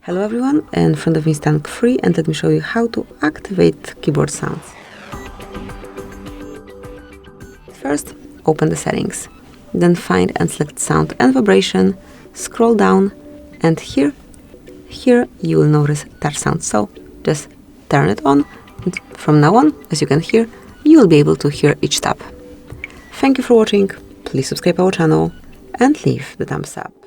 Hello everyone, in front of me is Tank 3 and let me show you how to activate keyboard sounds. First, open the settings, then find and select sound and vibration, scroll down, and here you will notice touch sound, so just turn it on, and from now on, as you can hear, you will be able to hear each tap. Thank you for watching, please subscribe our channel and leave the thumbs up.